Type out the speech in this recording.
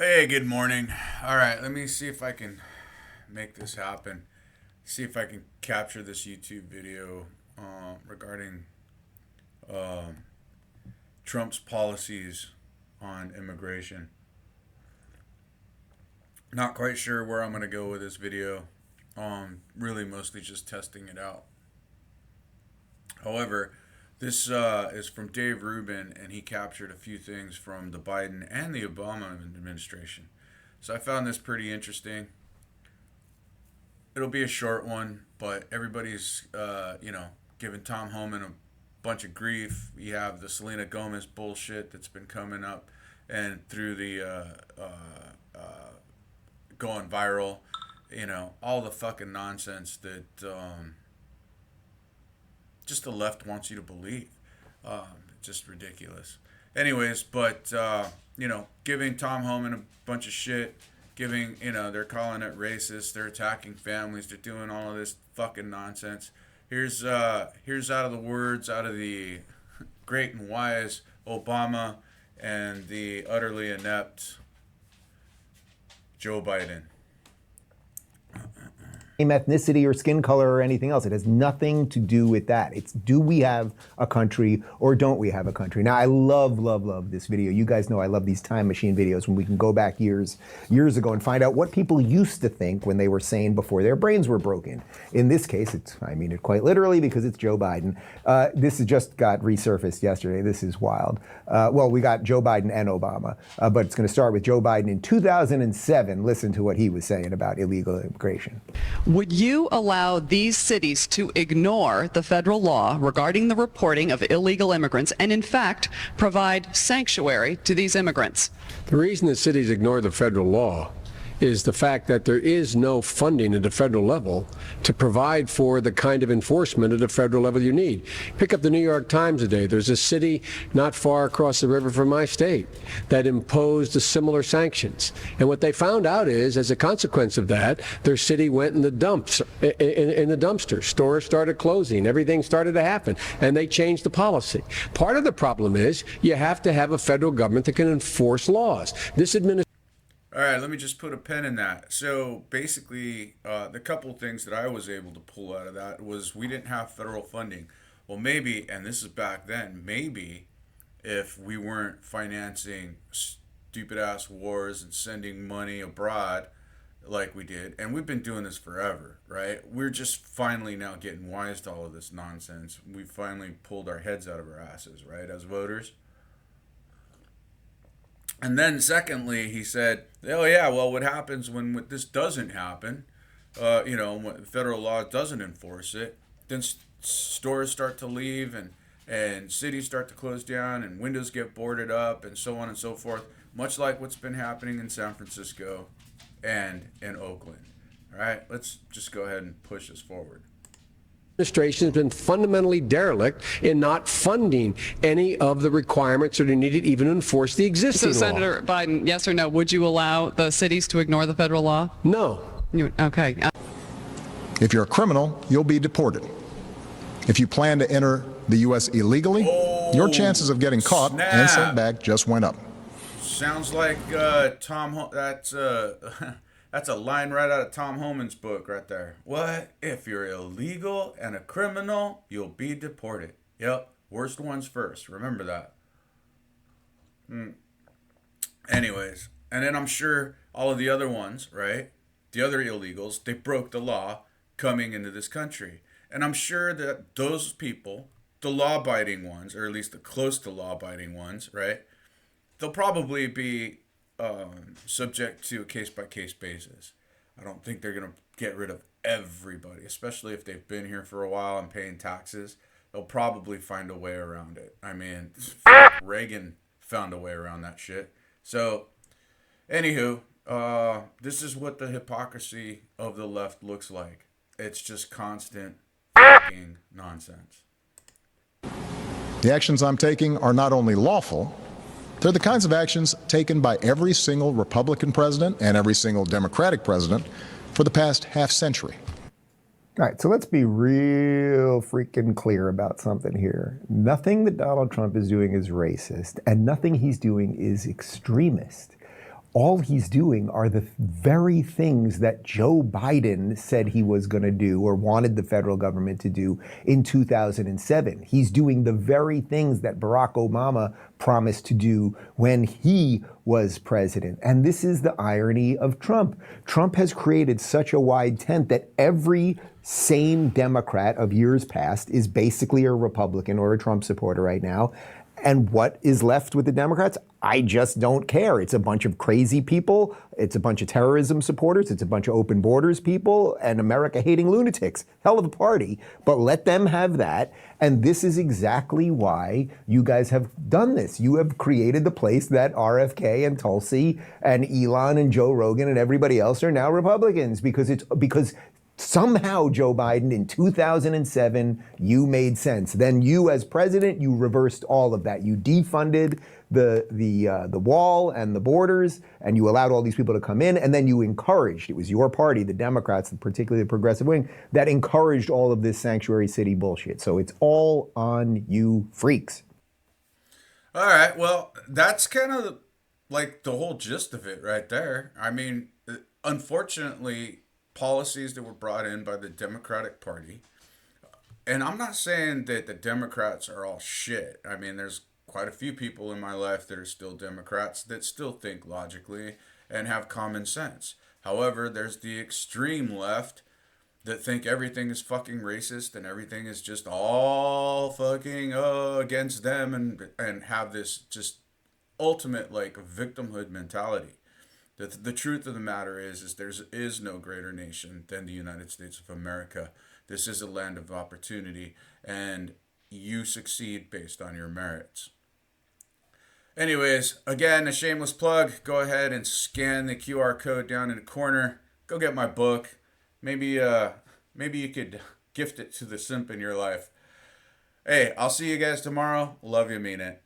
Hey, good morning. All right, let me see if I can make this happen. See if I can capture this YouTube video regarding um, Trump's policies on immigration. Not quite sure where I'm going to go with this video. Really, mostly just testing it out. However, this is from Dave Rubin, and he captured a few things from the Biden and the Obama administration. So I found this pretty interesting. It'll be a short one, but everybody's, giving Tom Homan a bunch of grief. You have the Selena Gomez bullshit that's been coming up and through the going viral. All the fucking nonsense that just the left wants you to believe. Just ridiculous. Anyways, but giving Tom Homan a bunch of shit, giving they're calling it racist, they're attacking families, they're doing all of this fucking nonsense. Here's out of the words out of the great and wise Obama and the utterly inept Joe Biden. Ethnicity or skin color or anything else. It has nothing to do with that. It's, do we have a country or don't we have a country? Now, I love this video. You guys know I love these time machine videos when we can go back years ago and find out what people used to think when they were sane before their brains were broken. In this case, I mean it quite literally because it's Joe Biden. This has just got resurfaced yesterday. This is wild. Well, we got Joe Biden and Obama, but it's going to start with Joe Biden in 2007. Listen to what he was saying about illegal immigration. Would you allow these cities to ignore the federal law regarding the reporting of illegal immigrants and, in fact, provide sanctuary to these immigrants? The reason the cities ignore the federal law is the fact that there is no funding at the federal level to provide for the kind of enforcement at the federal level you need. Pick up the New York Times today. There's a city not far across the river from my state that imposed similar sanctions. And what they found out is, as a consequence of that, their city went in the dumps, in the dumpster. Stores started closing. Everything started to happen. And they changed the policy. Part of the problem is you have to have a federal government that can enforce laws. This administration. All right, let me just put a pin in that. So basically, the couple things that I was able to pull out of that was we didn't have federal funding. Well, maybe, and this is back then, maybe if we weren't financing stupid ass wars and sending money abroad like we did, and we've been doing this forever, right? We're just finally now getting wise to all of this nonsense. We finally pulled our heads out of our asses, right, as voters. And then secondly, he said, oh yeah, well, what happens when this doesn't happen, when federal law doesn't enforce it, then stores start to leave and cities start to close down and windows get boarded up and so on and so forth, much like what's been happening in San Francisco and in Oakland. All right, let's just go ahead and push this forward. Administration has been fundamentally derelict in not funding any of the requirements that are needed even to enforce the existing law. So, Senator Biden, yes or no, would you allow the cities to ignore the federal law? No. Okay. If you're a criminal, you'll be deported. If you plan to enter the U.S. illegally, your chances of getting caught and sent back just went up. Sounds like that's a line right out of Tom Homan's book right there. What? If you're illegal and a criminal, you'll be deported. Yep. Worst ones first. Remember that. Anyways. And then I'm sure all of the other ones, right? The other illegals, they broke the law coming into this country. And I'm sure that those people, the law-abiding ones, or at least the close to law-abiding ones, right? They'll probably be subject to a case-by-case basis. I don't think they're going to get rid of everybody, especially if they've been here for a while and paying taxes. They'll probably find a way around it. I mean, Reagan found a way around that shit. So, anywho, this is what the hypocrisy of the left looks like. It's just constant fucking nonsense. The actions I'm taking are not only lawful, they're the kinds of actions taken by every single Republican president and every single Democratic president for the past half century. All right, so let's be real freaking clear about something here. Nothing that Donald Trump is doing is racist, and nothing he's doing is extremist. all he's doing are the very things that Joe Biden said he was going to do or wanted the federal government to do in 2007. He's doing the very things that Barack Obama promised to do when he was president. And this is the irony of Trump. Trump has created such a wide tent that every sane Democrat of years past is basically a Republican or a Trump supporter right now. And what is left with the Democrats? I just don't care. It's a bunch of crazy people. It's a bunch of terrorism supporters. It's a bunch of open borders people and America-hating lunatics. Hell of a party, but let them have that. And this is exactly why you guys have done this. You have created the place that RFK and Tulsi and Elon and Joe Rogan and everybody else are now Republicans because somehow, Joe Biden, in 2007, you made sense. Then you, as president, you reversed all of that. You defunded the wall and the borders, and you allowed all these people to come in, and then you encouraged, it was your party, the Democrats, particularly the progressive wing, that encouraged all of this sanctuary city bullshit. So it's all on you freaks. All right, well, that's kind of like the whole gist of it right there. I mean, unfortunately, policies that were brought in by the Democratic Party, and I'm not saying that the Democrats are all shit. I mean, there's quite a few people in my life that are still Democrats that still think logically and have common sense. However, there's the extreme left that think everything is fucking racist and everything is just all fucking against them, and have this just ultimate like victimhood mentality. The truth of the matter is there is no greater nation than the United States of America. This is a land of opportunity, and you succeed based on your merits. Anyways, again, a shameless plug. Go ahead and scan the QR code down in the corner. Go get my book. Maybe you could gift it to the simp in your life. Hey, I'll see you guys tomorrow. Love you, mean it.